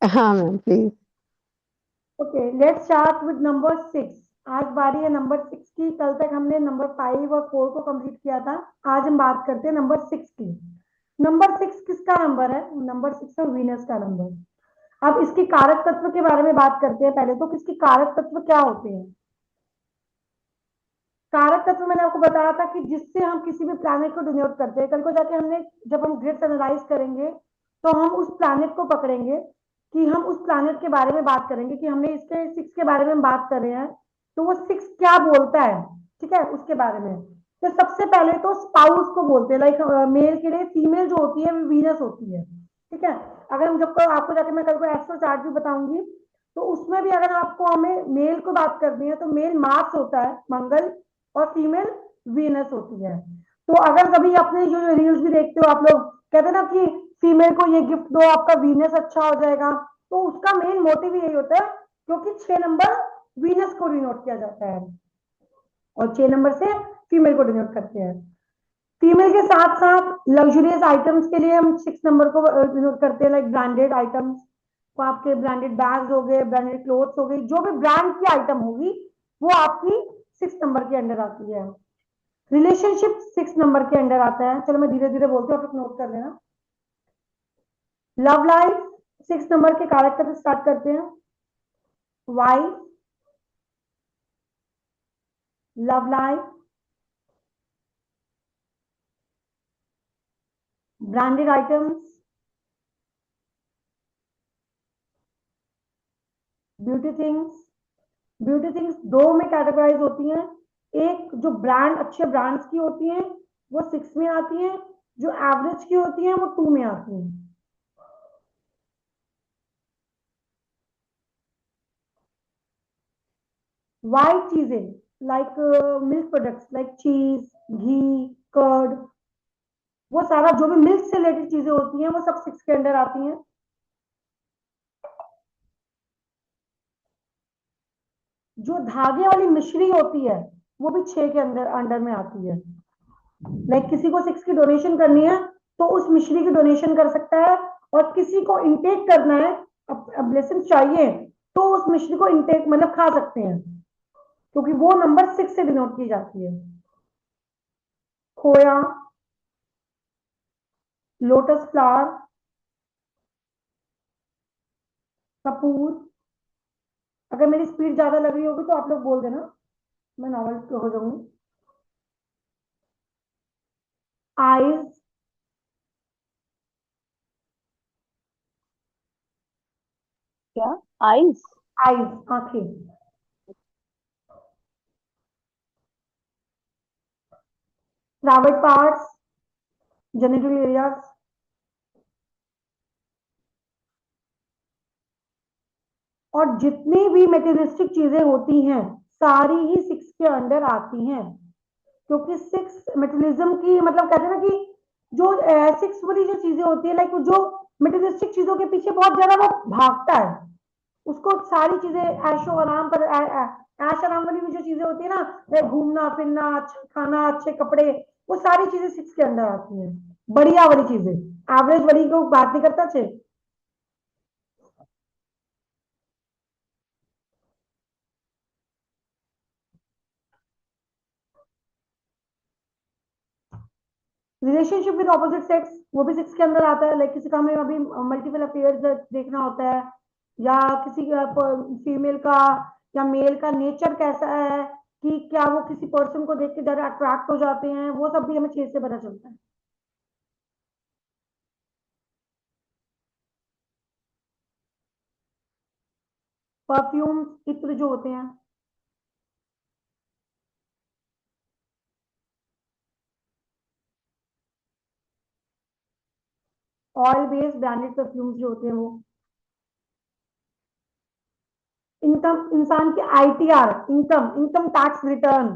हाँ ma'am please. Okay, let's start with number 6। आज बारी है नंबर 6 की। कल तक हमने नंबर 5 और 4 को कंप्लीट किया था। आज हम बात करते हैं नंबर 6 की। नंबर 6 किसका नंबर है? नंबर 6 है वीनस का नंबर। अब इसकी कारक तत्व के बारे में बात करते हैं। पहले तो किसकी कारक तत्व क्या होते हैं? कारक तत्व मैंने आपको बताया था कि जिससे हम किसी भी प्लैनेट को डिनोट करते हैं। कल को जाके हमने, जब हम ग्रिड्स एनालाइज करेंगे, तो हम उस प्लैनेट को पकड़ेंगे कि हम उस प्लैनेट के बारे में बात करेंगे कि हमने इसके 6 के बारे में हम बात कर रहे हैं, तो वो 6 क्या बोलता है। ठीक है, उसके बारे में। तो सबसे पहले तो स्पाउस को बोलते हैं। लाइक मेल के लिए फीमेल जो होती है वो वीनस होती है। ठीक है। अगर हम जब आपको जाके मैं कल को एस्ट्रो चार्ट भी बताऊंगी, तो उसमें भी अगर आपको हमें मेल को बात करनी है तो मेल मार्स होता है मंगल, और फीमेल वीनस होती है। तो अगर कभी अपने जो रील्स भी देखते हो आप लोग, कहते हैं ना कि फीमेल को ये गिफ्ट दो आपका वीनस अच्छा हो जाएगा, तो उसका मेन मोटिव यही होता है, क्योंकि 6 नंबर वीनस को डिनोट किया जाता है और 6 नंबर से फीमेल को डिनोट करते हैं। फीमेल के साथ साथ लग्जरियस आइटम्स के लिए हम 6 नंबर को डिनोट करते हैं। लाइक ब्रांडेड आइटम्स, तो आपके ब्रांडेड बैग्स हो गए, ब्रांडेड क्लोथ्स हो गई, जो भी ब्रांड की आइटम होगी वो आपकी 6 नंबर के अंडर आती है। रिलेशनशिप 6 नंबर के अंडर आता है। चलो मैं धीरे धीरे बोलती हूँ, आप नोट कर लेना। लव लाइफ 6 नंबर के कैरेक्टर से स्टार्ट करते हैं। Wife, love life, branded items, beauty things. Beauty things दो में कैटेगराइज होती हैं। एक जो ब्रांड, अच्छे ब्रांड्स की होती हैं, वो 6 में आती हैं। जो एवरेज की होती हैं वो 2 में आती हैं। वाइट चीजें, लाइक मिल्क प्रोडक्ट्स, लाइक चीज, घी, कर्ड, वो सारा जो भी मिल्क से रिलेटेड चीजें होती हैं वो सब 6 के अंडर आती हैं। जो धागे वाली मिश्री होती है वो भी 6 के अंदर अंडर में आती है। लाइक किसी को 6 की डोनेशन करनी है तो उस मिश्री की डोनेशन कर सकता है। और किसी को इनटेक करना है, अब ब्लेसिंग चाहिए, तो उस मिश्री को इनटेक मतलब खा सकते हैं, क्योंकि वो नंबर 6 से डिनोट की जाती है। खोया, लोटस फ्लावर, कपूर। अगर मेरी स्पीड ज्यादा लग रही होगी तो आप लोग बोल देना, मैं नॉवल हो जाऊंगी। आईज, क्या? आइस? आईज आंखें। Private parts, genital areas. और जितनी भी मेटेरियलिस्टिक चीजें होती हैं सारी ही 6 के अंडर आती हैं, क्योंकि 6 मेटेरियलिज्म की मतलब कहते हैं ना कि जो 6 वाली जो चीजें होती है, लाइक जो मेटेरियलिस्टिक चीजों के पीछे बहुत ज्यादा वो भागता है। उसको सारी चीजें ऐशो आराम पर ऐश आराम वाली भी जो चीजें होती है ना, लाइक घूमना फिरना, अच्छा खाना, अच्छे कपड़े, वो सारी चीजें 6 के अंदर आती हैं। बढ़िया वाली चीजें, एवरेज वाली को बात नहीं करता। अच्छे रिलेशनशिप विद ऑपोजिट सेक्स, वो भी 6 के अंदर आता है। लाइक किसी का हमें अभी मल्टीपल अफेयर्स देखना होता है, या किसी फीमेल का या मेल का नेचर कैसा है, कि क्या वो किसी पर्सन को देख के ज्यादा अट्रैक्ट हो जाते हैं, वो सब भी हमें 6 से पता चलता है। परफ्यूम, इत्र जो होते हैं, ऑयल बेस्ड ब्रांडेड परफ्यूम्स जो होते हैं वो। इनकम, इंसान की ITR, income income tax return,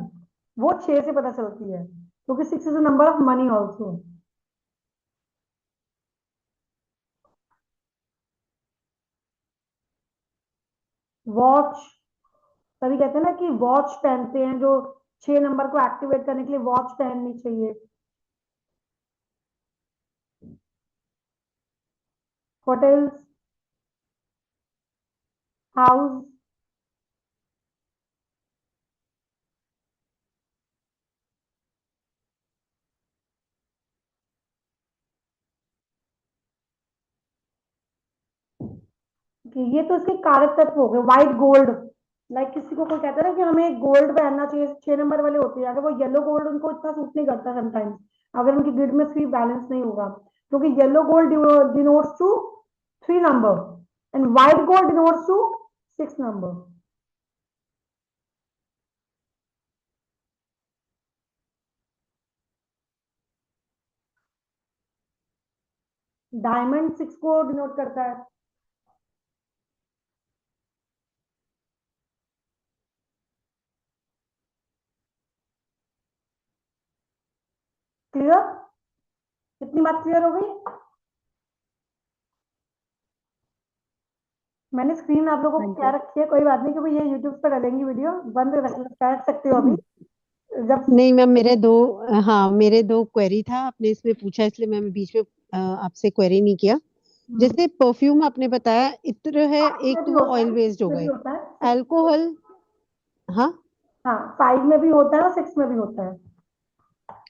वो 6 से पता चलती है, क्योंकि 6 is the number of money also. Watch, तभी कहते हैं ना कि वॉच पहनते हैं जो 6 नंबर को एक्टिवेट करने के लिए वॉच पहननी चाहिए। होटल्स, हाउस, ये तो इसके कारक तत्व हो गए। व्हाइट गोल्ड, लाइक किसी को कोई कहता है ना कि हमें गोल्ड पहनना चाहिए, 6 नंबर वाले होते हैं, अगर वो येलो गोल्ड उनको इतना सूट नहीं करता समटाइम्स, अगर उनकी ग्रिड में 3 बैलेंस नहीं होगा, क्योंकि yellow gold denotes to 3 number and white gold denotes to 6 number. Diamond 6 को डिनोट करता है। क्लियर? कितनी बात क्लियर हो गई? मैंने स्क्रीन आप लोगों को क्या रखी है, कोई बात नहीं, क्योंकि ये यूट्यूब पर डालेंगी वीडियो, बंद कर सकते हो अभी जब। नहीं मैम, मेरे दो क्वेरी था, आपने इसमें पूछा इसलिए मैं बीच में आपसे क्वेरी नहीं किया। जैसे परफ्यूम आपने बताया इत्र है, एक तो वो ऑयल बेस्ड हो गए, अल्कोहल। हाँ हाँ, 5 में भी होता है और 6 में भी होता है।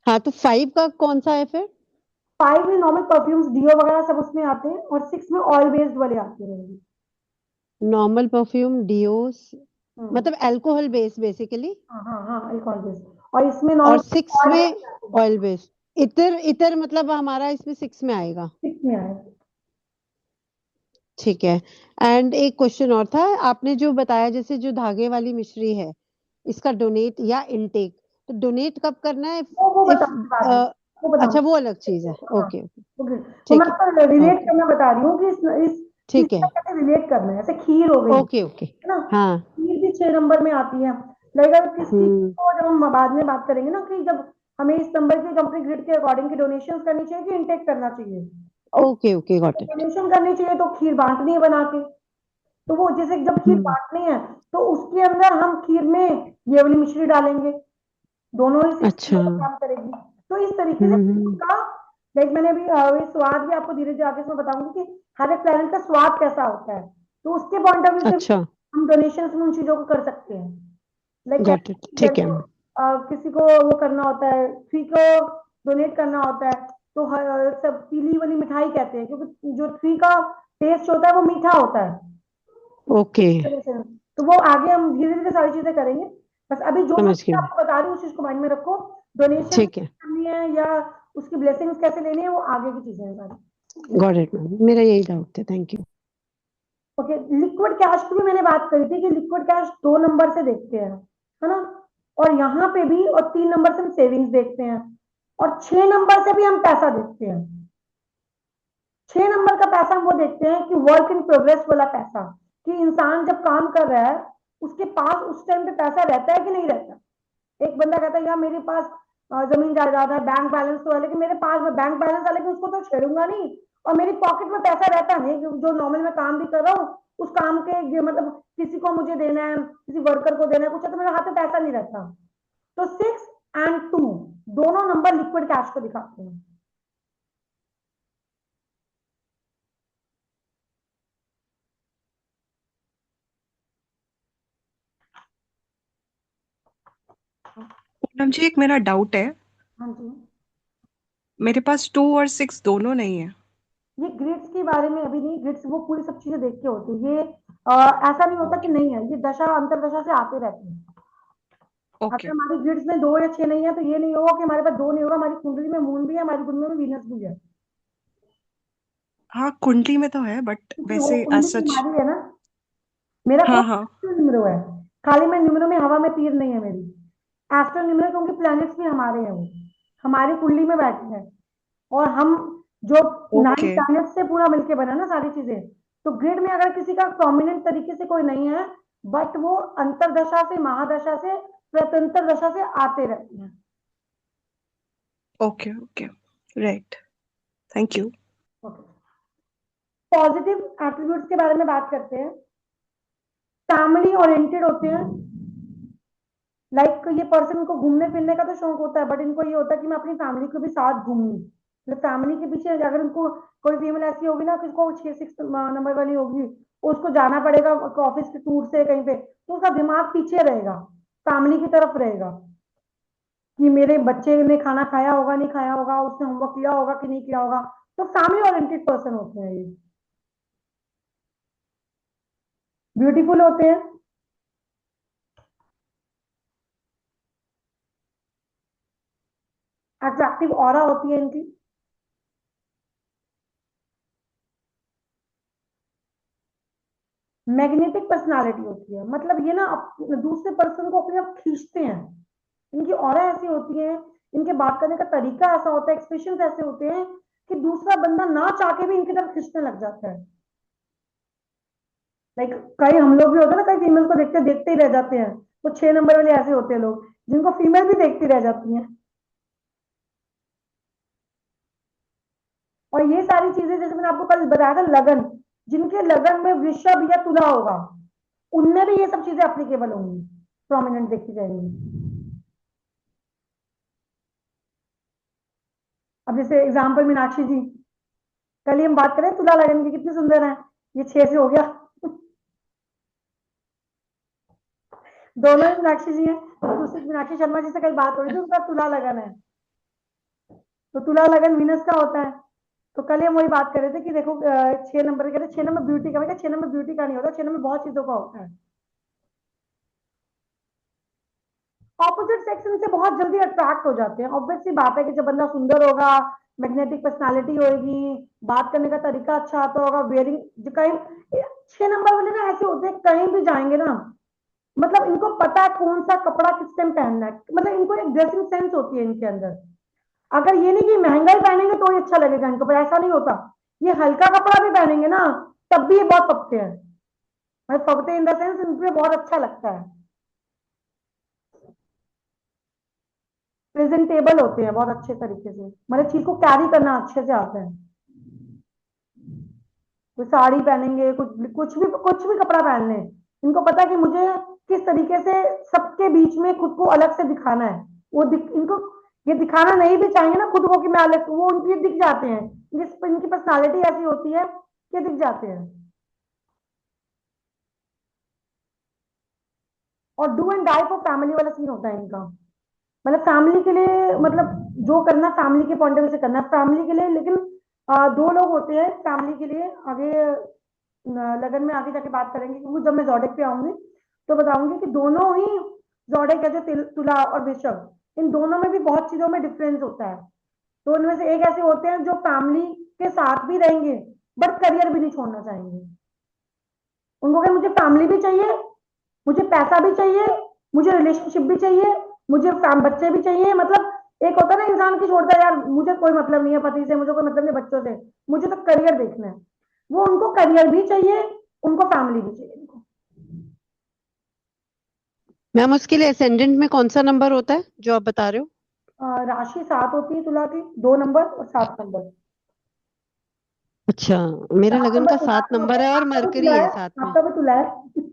हाँ, तो 5 का कौन सा है फिर? 5 में नॉर्मल परफ्यूम्स, डियो वगैरह सब उसमें आते हैं, और 6 में ऑयल बेस्ड वाले आते रहेंगे। नॉर्मल परफ्यूम, डियोस, मतलब अल्कोहल बेस्ड बेसिकली। हाँ हाँ हाँ, अल्कोहल बेस्ड, और इसमें और नॉर्मल 6 में ऑयल बेस्ड। इतर इतर मतलब हमारा इसमें 6 में आएगा। 6 में आएगा। ठीक है। एंड एक क्वेश्चन और था, आपने जो बताया जैसे जो धागे वाली मिश्री है, इसका डोनेट या इनटेक, तो डोनेट कब करना है? वो इफ बताऊंगी बाद में, वो अच्छा, बताऊंगी। वो अलग चीज है। हाँ, ओके ओके, तो मैं ठीक है। आपको रिलेट ओके, करना बता रही हूँ कि इस चीज ठीक है। का कैसे रिलेट करना है। जैसे खीर हो गई, ओके ओके, है ना, हाँ। खीर भी 6 नंबर में आती है। लाइक अगर किसी को, जब हम बाद में बात करेंगे ना, कि जब हमें इस नंबर की कंपनी ग्रिड के अकॉर्डिंग की डोनेशन करनी चाहिए कि इनटेक करना चाहिए। Okay okay, got it. Donation करनी चाहिए तो खीर बांटनी है बना के, तो वो जैसे जब खीर बांटनी है तो उसके अंदर हम खीर में ये वाली मिश्री डालेंगे, दोनों ही 6 अच्छा। नंबर काम करेगी। तो इस तरीके से उसका, लाइक मैंने भी ये स्वाद भी आपको धीरे धीरे आगे इसमें बताऊंगी कि हर एक प्लेनेट का स्वाद कैसा होता है, तो उसके पॉइंट ऑफ व्यू से अच्छा, हम डोनेशन में उन चीजों को कर सकते हैं। लाइक गॉट इट, ठीक है। किसी को वो करना होता है, थ्री को डोनेट करना होता है, तो सब पीली वाली मिठाई कहते हैं, क्योंकि जो थ्री का टेस्ट होता है वो मीठा होता है। ओके, तो वो आगे हम धीरे धीरे सारी चीजें करेंगे। बस अभी जो मैं समझ गया। आपको बता रही हूँ उस चीज को माइंड में रखो। डोनेशन ठीक है, करनी है या उसकी ब्लेसिंग्स कैसे लेनी है, वो आगे की चीजें हैं सारी। गॉट इट मैम, मेरा यही डाउट था, thank you. Okay, liquid cash की भी मैंने बात करी थी कि लिक्विड कैश 2 नंबर से देखते हैं, है ना, और यहाँ पे भी, और 3 नंबर से हम सेविंग्स देखते हैं, और 6 नंबर से भी हम पैसा देखते हैं। 6 नंबर का पैसा हम वो देखते हैं कि वर्क इन प्रोग्रेस वाला पैसा, कि इंसान जब काम कर रहा है उसके पास उस टाइम पे पैसा रहता है कि नहीं रहता। एक बंदा कहता है यार मेरे पास जमीन जायदाद है, बैंक बैलेंस तो है, लेकिन मेरे पास में बैंक बैलेंस है लेकिन उसको तो छेड़ूंगा नहीं, और मेरी पॉकेट में पैसा रहता नहीं, जो नॉर्मल मैं काम भी कर रहा हूँ उस काम के मतलब किसी को मुझे देना है, किसी वर्कर को देना है कुछ है, तो मेरे हाथ में पैसा नहीं रहता। तो 6 और 2 दोनों नंबर लिक्विड कैश को दिखाते हैं। पूनम जी, एक मेरा डाउट है। हाँ जी, मेरे पास 2 और 6 दोनों नहीं है। ये ग्रिड्स के बारे में अभी नहीं, ग्रिड्स वो पूरी सब चीजें देख के होती है ये। ऐसा नहीं होता कि नहीं है, ये दशा अंतरदशा से आते रहते हैं। अगर ओके। हमारी ग्रिड्स में 2 या 6 नहीं है तो ये नहीं होगा कि हमारे पास 2 नहीं होगा, हमारी कुंडली में मून भी है, हमारी कुंडली में वीनस भी है। हाँ, कुंडली में तो है, बट क्योंकि वो वैसे एज कुंडली की सच। हमारी है ना, मेरा हाँ हाँ। कोई न्यूमरो है, खाली मैं न्यूमरो में हवा में तीर नहीं है मेरी। एस्ट्रो न्यूमरो, क्योंकि प्लैनेट्स भी हमारे हैं, वो हमारी कुंडली में बैठे हैं, और हम जो 9 ओके। प्लैनेट से पूरा मिलके बना ना सारी चीजें। तो ग्रिड में अगर किसी का प्रोमिनेंट तरीके से कोई नहीं है, बट वो अंतरदशा से, महादशा से, प्रत्यंतर दशा से आते रहते हैं। Okay okay, right, thank you. Positive attributes के बारे में बात करते हैं। फैमिली ओरिएंटेड होते हैं, लाइक ये पर्सन को घूमने फिरने का तो शौक होता है, बट इनको ये होता है कि मैं अपनी फैमिली को भी साथ घूमूं, मतलब फैमिली के पीछे अगर उनको कोई फीमेल ऐसी होगी ना, किसको 6 6 नंबर वाली होगी, उसको जाना पड़ेगा ऑफिस के टूर से कहीं पे, तो उसका दिमाग पीछे रहेगा, फैमिली की तरफ रहेगा कि मेरे बच्चे ने खाना खाया होगा नहीं खाया होगा, उसने होमवर्क किया होगा कि नहीं किया होगा। तो फैमिली ओरिएंटेड पर्सन होते हैं ये, ब्यूटीफुल होते हैं। अट्रैक्टिव ऑरा होती है इनकी। मैग्नेटिक पर्सनालिटी होती है, मतलब ये ना दूसरे पर्सन को अपने आप खींचते हैं। इनकी ऑरा ऐसी होती है, इनके बात करने का तरीका ऐसा होता है, एक्सप्रेशन ऐसे होते हैं कि दूसरा बंदा ना चाह के भी इनकी तरफ खींचने लग जाता है। लाइक कई हम लोग भी होते हैं ना, कई फीमेल को देखते देखते ही रह जाते हैं, तो 6 नंबर वाले ऐसे होते हैं लोग जिनको फीमेल भी देखती रह जाती हैं। और ये सारी चीजें जैसे मैंने आपको कल बताया था, लगन, जिनके लगन में वृषभ या तुला होगा उनमें भी ये सब चीजें एप्लीकेबल होंगी, प्रोमिनेंट देखी जाएंगी। अब जैसे एग्जाम्पल मीनाक्षी जी, कल ही हम बात करें तुला लगन की, कितनी सुंदर है, ये 6 से हो गया। दोनों ही मीनाक्षी जी हैं। दूसरी मीनाक्षी शर्मा जी से कल बात हो रही थी, उनका तुला लगन है, तो तुला लगन वीनस का होता है। तो कल ही हम वही बात कर रहे थे कि देखो 6 नंबर कहते हैं 6 नंबर ब्यूटी का, 6 नंबर ब्यूटी का नहीं होता, 6 नंबर बहुत चीजों का होता है। ऑपोजिट सेक्स इनसे बहुत जल्दी अट्रैक्ट हो जाते हैं, ऑब्वियस सी बात है कि जब बंदा सुंदर होगा, मैग्नेटिक पर्सनालिटी होगी, बात करने का तरीका अच्छा आता होगा, वेयरिंग कहीं 6 नंबर वाले ना ऐसे होते हैं, कहीं भी जाएंगे ना, मतलब इनको पता है कौन सा कपड़ा किस टाइम पहनना है, मतलब इनको एक ड्रेसिंग सेंस होती है इनके अंदर। अगर ये नहीं कि महंगा ही पहनेंगे तो ही अच्छा लगेगा इनको, पर ऐसा नहीं होता, ये हल्का कपड़ा भी पहनेंगे ना तब भी ये बहुत फपते हैं, मतलब फपते इन द सेंस इनको बहुत अच्छा लगता है, प्रेजेंटेबल होते हैं बहुत अच्छे तरीके से, मतलब चीज को कैरी करना अच्छे से आता है। कोई साड़ी पहनेंगे, कुछ भी कपड़ा पहन लें, इनको पता है कि मुझे किस तरीके से सबके बीच में खुद को अलग से दिखाना है। इनको ये दिखाना नहीं भी चाहेंगे ना खुद को कि मैं अलग, वो उनके दिख जाते हैं, इनकी पर्सनालिटी ऐसी होती है कि दिख जाते हैं। और do and die for family वाला सीन होता है इनका, मतलब फैमिली के लिए, मतलब जो करना फैमिली के पॉइंट ऑफ व्यू से करना फैमिली के लिए, लेकिन दो लोग होते हैं फैमिली के लिए, आगे लगन में आगे जाके बात करेंगे, क्योंकि जब मैं जोडिक पे आऊंगी तो बताऊंगी कि दोनों ही जोडिक है जो तुला और वृषभ, इन दोनों में भी बहुत चीजों में डिफरेंस होता है। तो उनमें से एक ऐसे होते हैं जो फैमिली के साथ भी रहेंगे बट करियर भी नहीं छोड़ना चाहेंगे, उनको क्या, मुझे फैमिली भी चाहिए, मुझे पैसा भी चाहिए, मुझे रिलेशनशिप भी चाहिए, मुझे बच्चे भी चाहिए, मतलब एक होता है ना इंसान की छोड़ता है यार मुझे कोई मतलब नहीं है पति से, मुझे कोई मतलब नहीं बच्चों से, मुझे तो करियर देखना है, वो उनको करियर भी चाहिए, उनको फैमिली भी चाहिए इनको। मैम उसके लिए असेंडेंट में कौन सा नंबर होता है जो आप बता रहे हो? राशि 7 होती है तुला की, 2 नंबर और 7 नंबर। अच्छा, मेरा 7 लगन नंबर का तुला 7 की होता नंबर है, है और आपका भी मरकरी तुला है है, साथ में। आपका भी तुला है।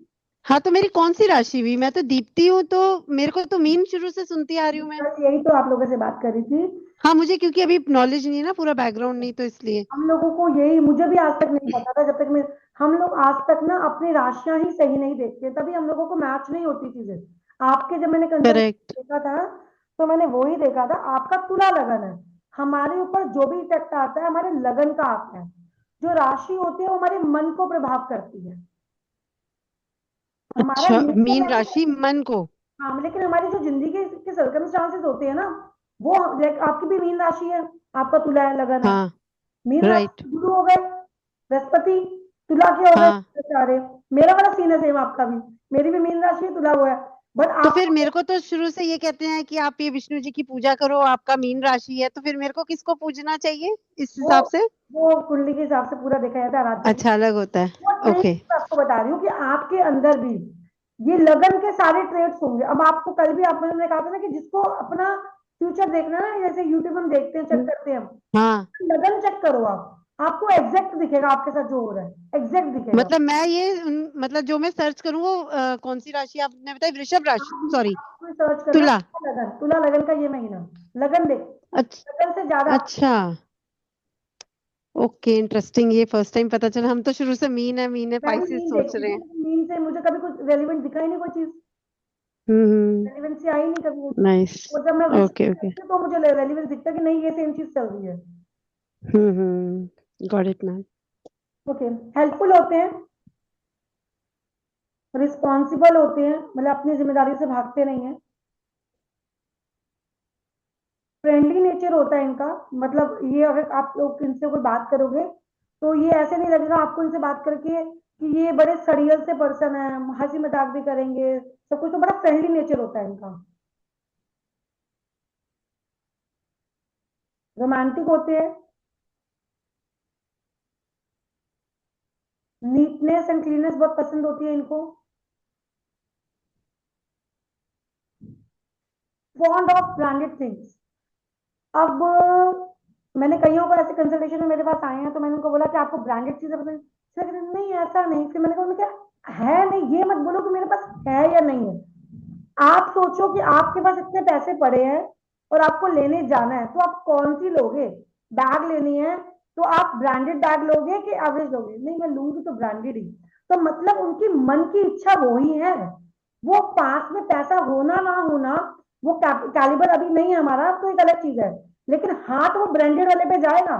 हाँ, तो मेरी कौन सी राशि हुई? मैं तो दीप्ति हूँ, तो मेरे को तो मीन शुरू से सुनती आ रही हूँ मैं। बस यही तो आप लोगों से बात करी थी। हाँ, मुझे क्योंकि अभी नॉलेज नहीं है ना, पूरा बैकग्राउंड नहीं, तो इसलिए। हम लोगों को यही, मुझे भी आज तक नहीं पता था, जब तक मैं, हम लोग आज तक ना अपनी राशियां ही सही नहीं देखते, तभी हम लोगों को मैच नहीं होती चीजें। आपके जब मैंने करेक्ट। कंसल्ट देखा था तो मैंने वो ही देखा था, आपका तुला लगन है, हमारे ऊपर जो भी इफेक्ट आता है हमारे लगन का आता है, जो राशि होती है वो हमारे मन को प्रभाव करती है, हमारा अच्छा, नेचर मीन ऐसा। राशि मन को। हाँ, लेकिन हमारी जो जिंदगी के सर्कमस्टांसेस होते हैं ना, वो लाइक आपकी भी मीन राशि है, आपका तुला है, लगन है, हाँ। Mean right. राशि गुरु हो गए, बृहस्पति, तुला के हो गए हाँ, सारे। मेरा वाला सीन है सेम आपका भी, मेरी भी मीन राशि है, तुला हुआ है, बट तो आप फिर मेरे को तो शुरू से ये कहते हैं कि आप ये विष्णु जी की पूजा करो, आपका मीन राशि है, तो फिर मेरे को किसको पूजना चाहिए इस वो हिसाब से? वो कुंडली के हिसाब से पूरा देखा जाता है आराध्य की। अच्छा, अलग होता है। वो ट्रेड ओके। आपको बता रही हूँ कि आपके अंदर भी ये लगन के सारे ट्रेड्स होंगे। अब आपको कल भी आप मैंने कहा था ना कि जिसको अपना फ्यूचर देखना है ना, जैसे यूट्यूब हम देखते हैं, चेक करते हैं हम, हाँ, लगन चेक करो आप, आपको एग्जैक्ट दिखेगा आपके साथ जो हो रहा है, एग्जैक्ट दिखेगा। मतलब मैं ये मतलब जो मैं सर्च करूँ वो कौन सी राशि आपने बताई? वृषभ राशि, सॉरी, आपको सर्च करना तुला। है लगन, तुला लगन का ये महीना, लगन देख, अच्छा। लगन से ज्यादा। अच्छा। Okay, interesting. ये फर्स्ट टाइम पता चला। हम तो शुरू से मीन है मैं भी पाइसेस मीन सोच देखती रहे थी, हैं। लेकिन मीन से मुझे कभी कुछ रेलिवेंट दिखा ही नहीं, कोई चीज हम्म। रेलिवेंसी आई नहीं कभी वो चीज। नाइस। और जब मैं विश ओके ओके। करती हूँ तो मुझे रेलिवेंस दिखता है कि नहीं, ये सेम चीज चल रही है। Got it ma'am. Okay, helpful होते हैं, रिस्पॉन्सिबल होते हैं, मतलब अपनी जिम्मेदारी से भागते नहीं है, फ्रेंडली नेचर होता है इनका। मतलब ये अगर आप लोग इनसे कोई बात करोगे तो ये ऐसे नहीं लगेगा आपको इनसे बात करके कि ये बड़े सड़ियल से पर्सन है, हंसी मजाक भी करेंगे सब कुछ, तो बड़ा फ्रेंडली नेचर होता है इनका। रोमांटिक होते हैं, नीटनेस एंड क्लीननेस बहुत पसंद होती है इनको, फॉन्ड ऑफ ब्रांडेड थिंग्स। अब मैंने कईयों को ऐसे कंसल्टेशन में मेरे पास आए हैं तो मैंने उनको बोला कि आपको ब्रांडेड चीजें पसंद, फिर कहते हैं, नहीं ऐसा नहीं। फिर मैंने कहा उन्होंने क्या है, नहीं ये मत बोलो कि मेरे पास है या नहीं है। आप सोचो कि आपके पास इतने पैसे पड़े हैं और आपको लेने जाना है, तो आप कौन सी लोगे? बैग लेनी है तो आप ब्रांडेड बैग लोगे कि एवरेज लोगे? नहीं, मैं लूंगी तो ब्रांडेड ही। तो मतलब उनकी मन की इच्छा वो ही है, वो पास में पैसा होना ना होना, वो कैलिबर अभी नहीं है हमारा तो एक अलग चीज है, लेकिन हाथ वो ब्रांडेड वाले पे जाएगा।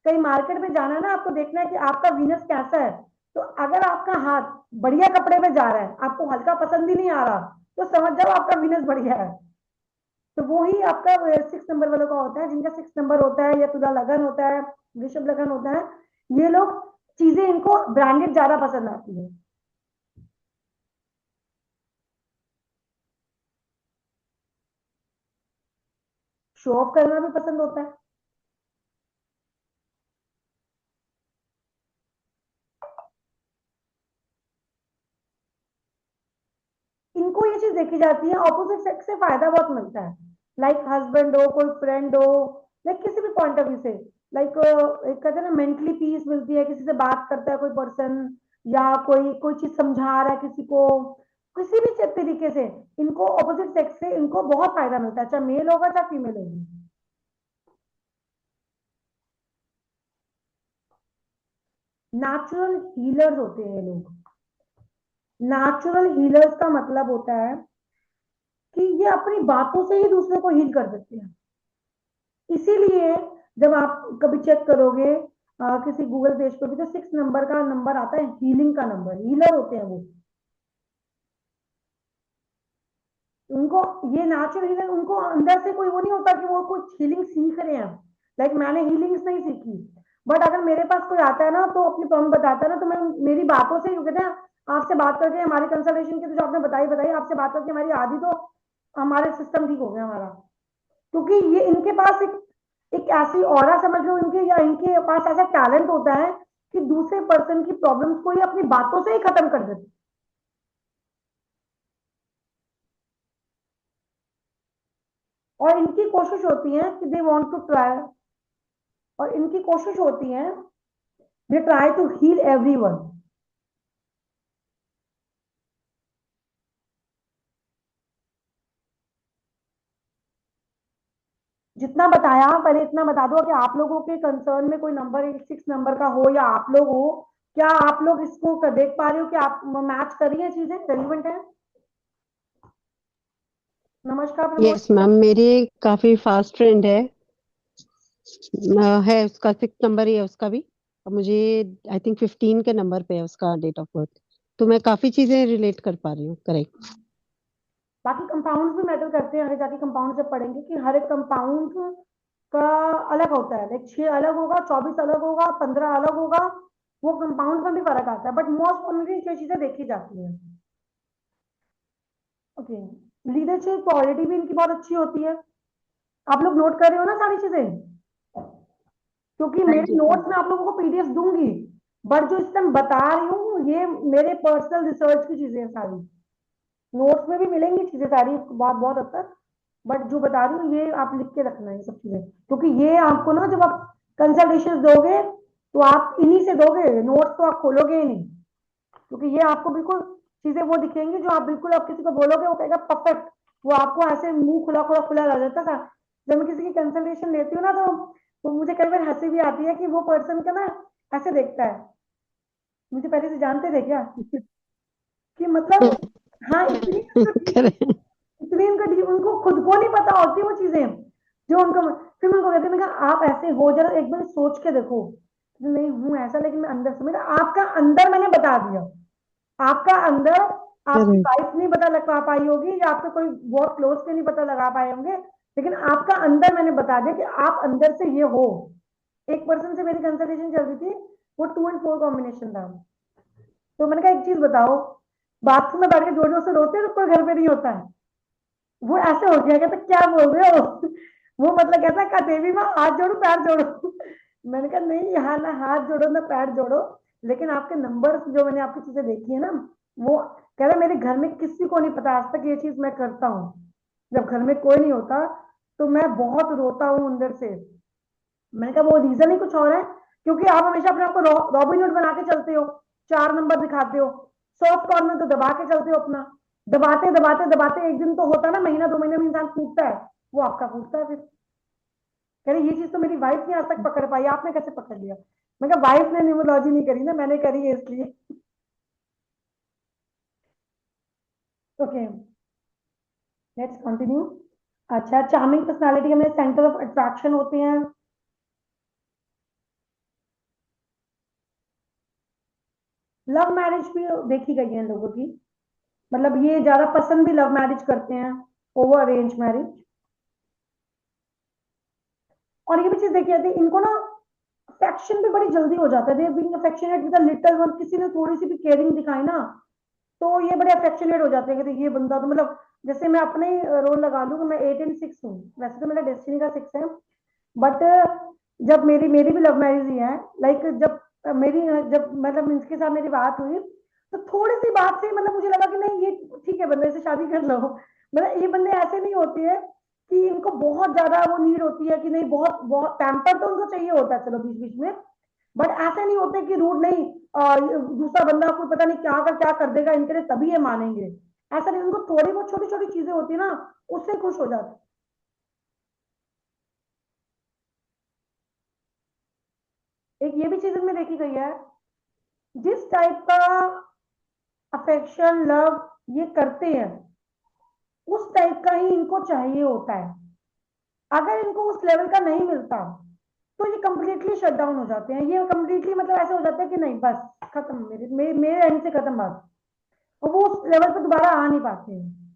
कहीं मार्केट में जाना है ना, आपको देखना है कि आपका वीनस कैसा है। तो अगर आपका हाथ बढ़िया कपड़े में जा रहा है, आपको हल्का पसंद ही नहीं आ रहा, तो समझ जाओ आपका वीनस बढ़िया है। तो वो ही आपका 6 नंबर वालों का होता है, जिनका 6 नंबर होता है या तुला लगन होता है, वृषभ लगन होता है, ये लोग चीजें इनको ब्रांडेड ज्यादा पसंद आती है। शो ऑफ करना भी पसंद होता है। इनको ये चीज देखी जाती है, ऑपोजिट सेक्स से फायदा बहुत मिलता है, लाइक हस्बैंड हो, कोई फ्रेंड हो, लाइक किसी भी पॉइंट ऑफ व्यू से, लाइक कहते हैं ना मेंटली पीस मिलती है, किसी से बात करता है कोई पर्सन, या कोई कोई चीज समझा रहा है किसी को, किसी भी तरीके से इनको ऑपोजिट सेक्स से इनको बहुत फायदा मिलता है, चाहे मेल होगा चाहे फीमेल होगी। नेचुरल हीलर्स होते हैं ये लोग। नेचुरल हीलर्स का मतलब होता है कि ये अपनी बातों से ही दूसरे को हील कर सकते हैं। इसीलिए जब आप कभी चेक करोगे किसी गूगल पेज पर भी, तो 6 नंबर का नंबर आता है हीलिंग का नंबर, हीलर होते हैं वो। उनको ये नेचुरल हीलर, उनको अंदर से कोई वो नहीं होता कि वो कुछ हीलिंग सीख रहे हैं। लाइक मैंने हीलिंग्स नहीं सीखी, बट अगर मेरे पास कोई आता है ना तो अपनी प्रॉब्लम बताता है ना, तो मैं मेरी बातों से ही कहते हैं, आपसे बात करके हमारी कंसल्टेशन की तो जो आपने बताई बताई, आपसे बात करके हमारी आधी तो हमारे सिस्टम ठीक हो गया हमारा। क्योंकि ये इनके पास एक ऐसी ऑरा समझ लो इनके, या इनके पास ऐसा टैलेंट होता है कि दूसरे पर्सन की प्रॉब्लम्स को ये अपनी बातों से ही खत्म कर देते। और इनकी कोशिश होती है कि दे वांट टू ट्राई, और इनकी कोशिश होती है they try to heal everyone. जितना बताया, पहले इतना बता दो कि आप लोगों के कंसर्न में कोई नंबर 6 नंबर का हो या आप लोग हो, क्या आप लोग इसको देख पा रहे हो कि आप मैच कर रही है, चीजें रेलिवेंट है? नमस्कार प्रमोद। यस मैम, मेरी काफी फास्ट फ्रेंड है उसका 6 नंबर ही है उसका भी। और मुझे आई थिंक 15 के नंबर पे है उसका डेट ऑफ बर्थ। तो मैं काफी चीजें रिलेट कर पा रही हूँ। करेक्ट। बाकी कंपाउंड भी मैटर करते हैं, आगे जाके कंपाउंड जब पढ़ेंगे कि हर एक कंपाउंड का अलग होता है, लाइक 6 अलग होगा, 24 अलग होगा, 15 अलग होगा, वो कंपाउंड में भी फर्क आता है, बट मोस्ट कॉमनली ये चीजें देखी जाती है। ओके, लीडरशिप क्वालिटी भी इनकी बहुत अच्छी होती है। आप लोग नोट कर रहे हो ना सारी चीजें? क्योंकि हाँ मेरे जी, हाँ नोट्स जी। में आप लोगों को पीडीएफ दूंगी, बट जो इस टाइम बता रही हूँ ये मेरे पर्सनल रिसर्च की चीजें हैं सारी। नोट्स में भी मिलेंगी चीजें सारी बहुत बहुत हद तक, बट जो बता रही हूँ ये आप लिख के रखना है ये सब चीजें, क्योंकि ये आपको ना जब आप कंसल्टेशन दोगे तो आप इन्हीं से दोगे, नोट्स तो आप खोलोगे ही नहीं, क्योंकि ये आपको बिल्कुल चीजें वो दिखेंगी जो आप बिल्कुल आप किसी को बोलोगे वो कहेगा परफेक्ट, वो आपको ऐसे मुंह खुला खुला खुला रह जाता था। जब मैं किसी की कंसल्टेशन लेती हूँ ना तो तो मुझे कई बार हंसी भी आती है कि वो पर्सन का ना ऐसे देखता है, मुझे पहले से जानते थे क्या, कि मतलब हाँ इतनी करें। इतनी उनको खुद को नहीं पता होती वो चीजें जो उनको। फिर मैं उनको कहती, मैं कहा आप ऐसे हो, जरा एक बार सोच के देखो। नहीं हूँ ऐसा, लेकिन मैं अंदर से, मैं कहा आपका अंदर मैंने बता दिया, आपका अंदर आपकी करें। वाइफ नहीं पता लगा पाई होगी, या आपके कोई बहुत क्लोज के नहीं पता लगा पाए होंगे, लेकिन आपका अंदर मैंने बता दिया कि आप अंदर से ये हो। एक पर्सन से मेरी कंसल्टेशन चल रही थी, वो 2 and 4 कॉम्बिनेशन था। तो मैंने कहा एक चीज बताओ, बाथरूम में बैठ के जोर जोर से रोते हैं तो कोई घर पे नहीं होता है। वो ऐसे हो गया, कहता क्या बोल रहे हो वो मतलब कहता का देवी माँ हाथ जोड़ो पैर जोड़ो मैंने कहा नहीं, यहाँ ना हाथ जोड़ो ना पैर जोड़ो, लेकिन आपके नंबर जो मैंने आपकी चीजें देखी है ना, वो कह रहा मेरे घर में किसी को नहीं पता आज तक ये चीज मैं करता हूँ। जब घर में कोई नहीं होता तो मैं बहुत रोता हूँ अंदर से। मैंने कहा वो रीजन ही कुछ और है, क्योंकि आप हमेशा अपने आप को रॉबिन हुड बना के चलते हो, 4 नंबर दिखाते हो, सॉफ्ट कॉर्नर तो दबा के चलते हो अपना, दबाते दबाते दबाते एक दिन तो होता है ना, महीना 2 महीने में इंसान फूटता है, वो आपका फूटता है फिर। कह रहे ये चीज तो मेरी वाइफ ने आज तक पकड़ पाई, आपने कैसे पकड़ लिया। मैं कहा वाइफ ने न्यूमरोलॉजी नहीं करी ना, मैंने करी है इसलिए। Okay, let's continue. अच्छा, चार्मिंग पर्सनालिटी हमें सेंटर ऑफ अट्रैक्शन होते हैं। लव मैरिज भी देखी गई है इन लोगों की, मतलब ये ज्यादा पसंद भी लव मैरिज करते हैं ओवर अरेंज मैरिज। और ये भी चीज देखी जाती है इनको ना, अफेक्शन भी बड़ी जल्दी हो जाता है, they being affectionate with a little one, किसी ने थोड़ी सी भी केयरिंग दिखाई ना, तो ये बड़े अफेक्शनेट हो जाते हैं कि ये बंदा तो मतलब, जैसे मैं अपने ही रोल लगा लूं कि मैं 8 and 6 हूँ, वैसे तो मेरा डेस्टिनी का 6 है, बट जब मेरी मेरी भी लव मैरिज ही है, लाइक जब मेरी जब मतलब इनके साथ मेरी बात हुई, तो थोड़ी सी बात से मतलब मुझे लगा कि नहीं ये ठीक है, बंदे से शादी कर लो। मतलब ये बंदे ऐसे नहीं होते हैं कि इनको बहुत ज्यादा वो नीड होती है कि नहीं, बहुत बहुत पैम्पर तो उनको चाहिए होता है चलो बीच बीच में, बट ऐसे नहीं होते कि रूड नहीं, दूसरा बंदा कोई पता नहीं क्या क्या कर देगा इनके लिए तभी ये मानेंगे, ऐसा नहीं, उनको थोड़ी बहुत छोटी छोटी चीजें होती है ना, उससे खुश हो जाते हैं। एक ये भी चीज में देखी गई है, जिस टाइप का अफेक्शन लव ये करते हैं, उस टाइप का ही इनको चाहिए होता है। अगर इनको उस लेवल का नहीं मिलता तो ये कंप्लीटली शट डाउन हो जाते हैं, ये कंप्लीटली मतलब ऐसे हो जाता है कि नहीं बस खत्म, मेरे एंड से खत्म बात, और वो उस लेवल पे दोबारा आ नहीं पाते हैं।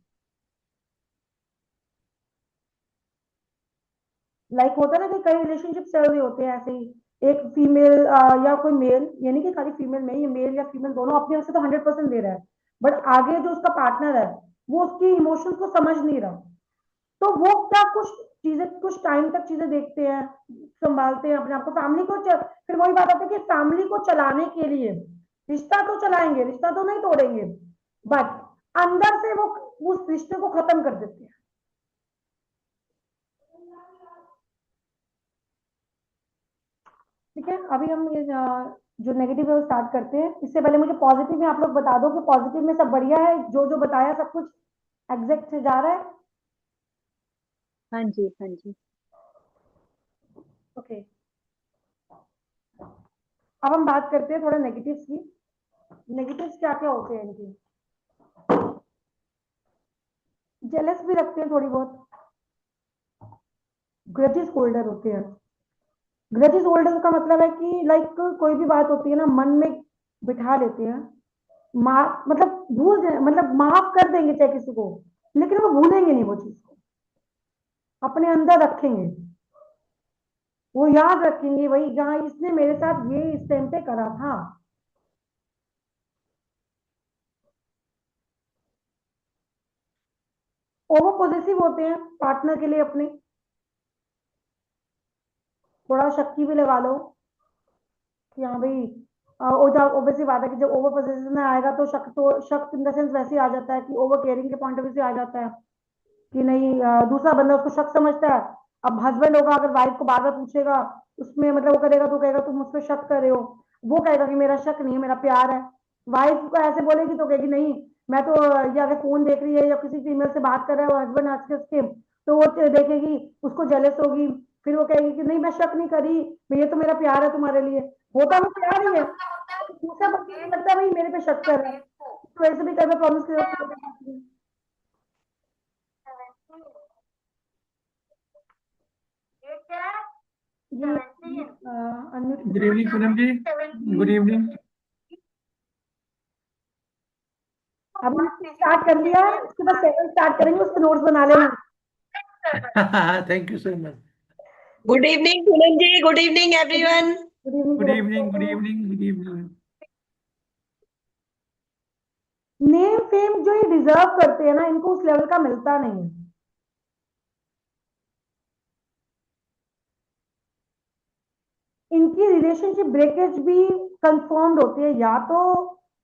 लाइक होता है ना कि कई रिलेशनशिप चल रहे होते हैं ऐसे ही, एक फीमेल या कोई मेल, यानी कि खाली फीमेल में, ये मेल या फीमेल दोनों अपनी ओर से तो 100% दे रहा है, बट आगे जो उसका पार्टनर है वो उसकी इमोशंस को समझ नहीं रहा, तो वो क्या कुछ चीजें कुछ टाइम तक चीजें देखते हैं, संभालते हैं अपने आप को, फैमिली को फिर वही बात आती है कि फैमिली को चलाने के लिए रिश्ता तो चलाएंगे, रिश्ता तो नहीं तोड़ेंगे, बट अंदर से वो उस रिश्ते को खत्म कर देते हैं। ठीक है, अभी हम ये जो नेगेटिव है वो स्टार्ट करते हैं, इससे पहले मुझे पॉजिटिव में आप लोग बता दो कि पॉजिटिव में सब बढ़िया है, जो जो बताया सब कुछ एग्जैक्ट जा रहा है। हाँ जी, हाँ जी। ओके, अब हम बात करते हैं थोड़ा नेगेटिव्स की। नेगेटिव्स क्या क्या होते हैं इनकी, जेलस भी रखते हैं थोड़ी बहुत, ग्रजेस होल्डर होते हैं। ग्रजेस होल्डर का मतलब है कि लाइक कोई भी बात होती है ना मन में बिठा लेते हैं, मतलब भूल जाए, मतलब माफ कर देंगे चाहे किसी को, लेकिन वो भूलेंगे नहीं वो चीज को, अपने अंदर रखेंगे, वो याद रखेंगे वही जहां इसने मेरे साथ ये इस टाइम पे करा था। ओवर पॉजिटिव होते हैं पार्टनर के लिए अपने, थोड़ा शक्ति भी लगा लो कि हाँ भाई, ऑब्वियसली बात है कि जब ओवर पॉजिटिव में आएगा तो शक इन द सेंस वैसे ही आ जाता है कि ओवर केयरिंग के पॉइंट ऑफ व्यू से आ जाता है कि नहीं, दूसरा बंदा उसको शक समझता है। अब हस्बैंड होगा अगर वाइफ को बार बार पूछेगा, उसमें मतलब वो करेगा तो कहेगा तुम मुझ पर शक कर रहे हो, वो कहेगा कि मेरा शक नहीं है मेरा प्यार है। वाइफ को ऐसे बोलेगी तो कहेगी नहीं, मैं तो ये अगर फोन देख रही है या किसी फीमेल से बात कर रहा है हस्बैंड आज के उसके, तो वो देखेगी उसको जेलस होगी, फिर वो कहेगी कि नहीं मैं शक नहीं करी, ये तो मेरा प्यार है तुम्हारे लिए। होता वो प्यार ही है, दूसरा पक्ष ये लगता है भाई मेरे पे शक कर रहा है, तो ऐसे भी कर प्रॉमिस कर। Unmute good evening Poonam ji, good evening. अभी स्टार्ट कर लिया, उसके बाद 7 स्टार्ट करेंगे, उसके नोट्स बना लेना। Thank you so much. Good evening Poonam ji, good evening everyone. Good evening. Good evening, good evening, good evening. Name fame जो ये डिजर्व करते हैं ना, इनको उस लेवल का मिलता नहीं है। इनकी रिलेशनशिप ब्रेकेज भी कंफर्म्ड होती है, या तो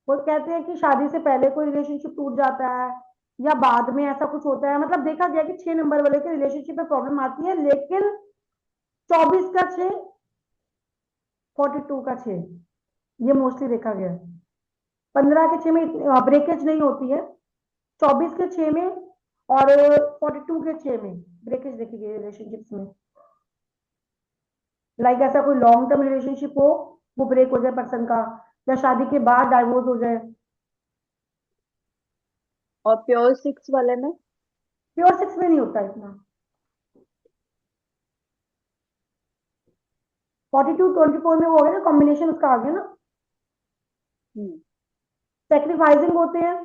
वो कहते हैं कि शादी से पहले कोई रिलेशनशिप टूट जाता है या बाद में ऐसा कुछ होता है। मतलब देखा गया कि 6 नंबर वाले के रिलेशनशिप में प्रॉब्लम आती है, लेकिन 24 का 6, 42 का 6, ये मोस्टली देखा गया है। 15 के 6 में ब्रेकेज नहीं होती है, 24 के 6 में और 42 के 6 में ब्रेकेज देखी गई रिलेशनशिप्स में। लाइक ऐसा कोई लॉन्ग टर्म रिलेशनशिप हो, वो ब्रेक हो जाए पर्सन का, या शादी के बाद डाइवोर्स हो जाए। और प्योर 6 वाले में? प्योर 6 में नहीं होता इतना। 42 24 में वो हो गया ना, कॉम्बिनेशन उसका आ गया ना। सेक्रीफाइसिंग होते हैं,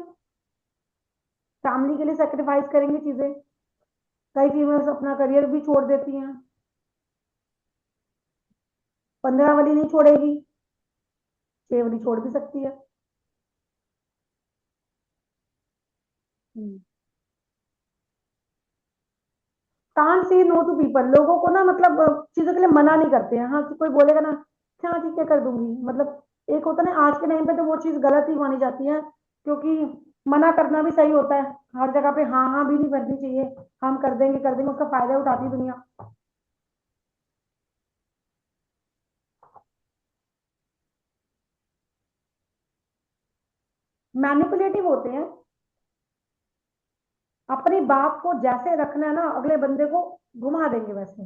फैमिली के लिए सेक्रीफाइस करेंगे चीजें। कई फीमेल्स अपना करियर भी छोड़ देती हैं, 15 वाली नहीं छोड़ेगी, 6 वाली छोड़ भी सकती है। Can't say no to people, लोगों को ना मतलब चीजों के लिए मना नहीं करते हैं। हाँ, कोई बोलेगा ना, हाँ ठीक है कर दूंगी, मतलब एक होता है ना, आज के टाइम पे तो वो चीज गलत ही मानी जाती है, क्योंकि मना करना भी सही होता है। हर जगह पे हाँ हाँ भी नहीं भरनी चाहिए, हम कर देंगे, उसका फायदा उठाती दुनिया। मैनिपुलेटिव होते हैं, अपनी बात को जैसे रखना है ना, अगले बंदे को घुमा देंगे वैसे।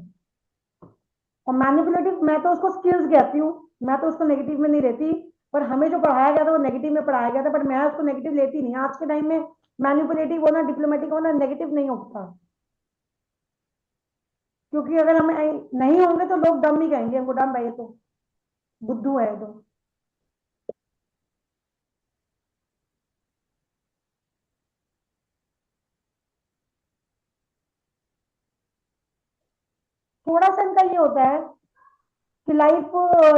और मैनिपुलेटिव मैं तो उसको स्किल्स कहती हूँ, मैं तो उसको नेगेटिव में नहीं रहती, पर हमें जो पढ़ाया गया था वो नेगेटिव में पढ़ाया गया था, बट मैं उसको नेगेटिव लेती नहीं। आज के टाइम में मैनिपुलेटिव होना, डिप्लोमेटिक होना नेगेटिव नहीं होता, क्योंकि अगर हम नहीं होंगे तो लोग डम नहीं कहेंगे हमको, डम भाई तो बुद्धू है तो। थोड़ा सा इनका ये होता है कि लाइफ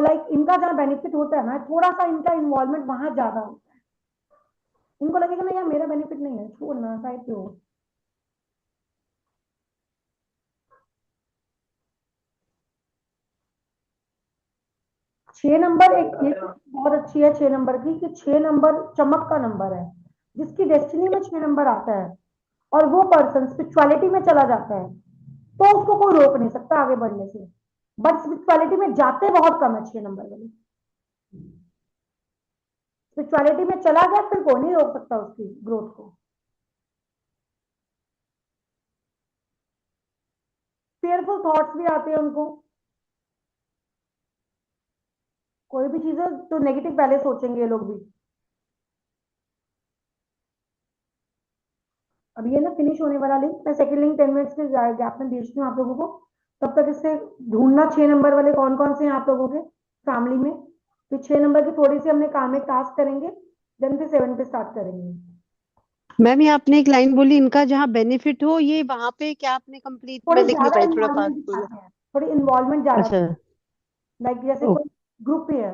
लाइक इनका जहाँ बेनिफिट होता है ना, थोड़ा सा इनका इन्वॉल्वमेंट वहां ज्यादा होता है। इनको लगेगा ना यार मेरा बेनिफिट नहीं है, छोड़ना साइड पे हो। छह नंबर एक ये बहुत अच्छी है 6 नंबर की, कि 6 नंबर चमक का नंबर है। जिसकी डेस्टिनी में 6 नंबर आता है और वो पर्सन स्पिरिचुअलिटी में चला जाता है, तो उसको कोई रोक नहीं सकता आगे बढ़ने से। बट स्पिरिचुअलिटी में जाते बहुत कम है 6 नंबर वाले। स्पिरिचुअलिटी में चला गया फिर कोई नहीं रोक सकता उसकी ग्रोथ को। फेयरफुल थॉट्स भी आते हैं उनको, कोई भी चीज है तो नेगेटिव पहले सोचेंगे ये लोग भी। अब ये ना फिनिश होने वाला लिंक, मैं सेकंड लिंक 10 मिनट्स के गैप में भेजती हूँ आप लोगों को। तब तक इससे ढूंढना 6 नंबर वाले कौन कौन से हैं आप लोगों के फैमिली में। फिर 6 नंबर की थोड़ी सी हमने काम में टास्क करेंगे, देन फिर 7 पे स्टार्ट करेंगे। मैम ये आपने एक लाइन बोली, इनका जहाँ बेनिफिट हो, ये वहां पे क्या आपने कंप्लीट थोड़ी में लिख नहीं ज्यादा पाई, थोड़ा फास्ट इन्वॉल्वमेंट बोलो। दिखाते हैं, थोड़ी इन्वॉल्वमेंट ज्यादा, अच्छा, लाइक जैसे ओ, कोई ग्रुप है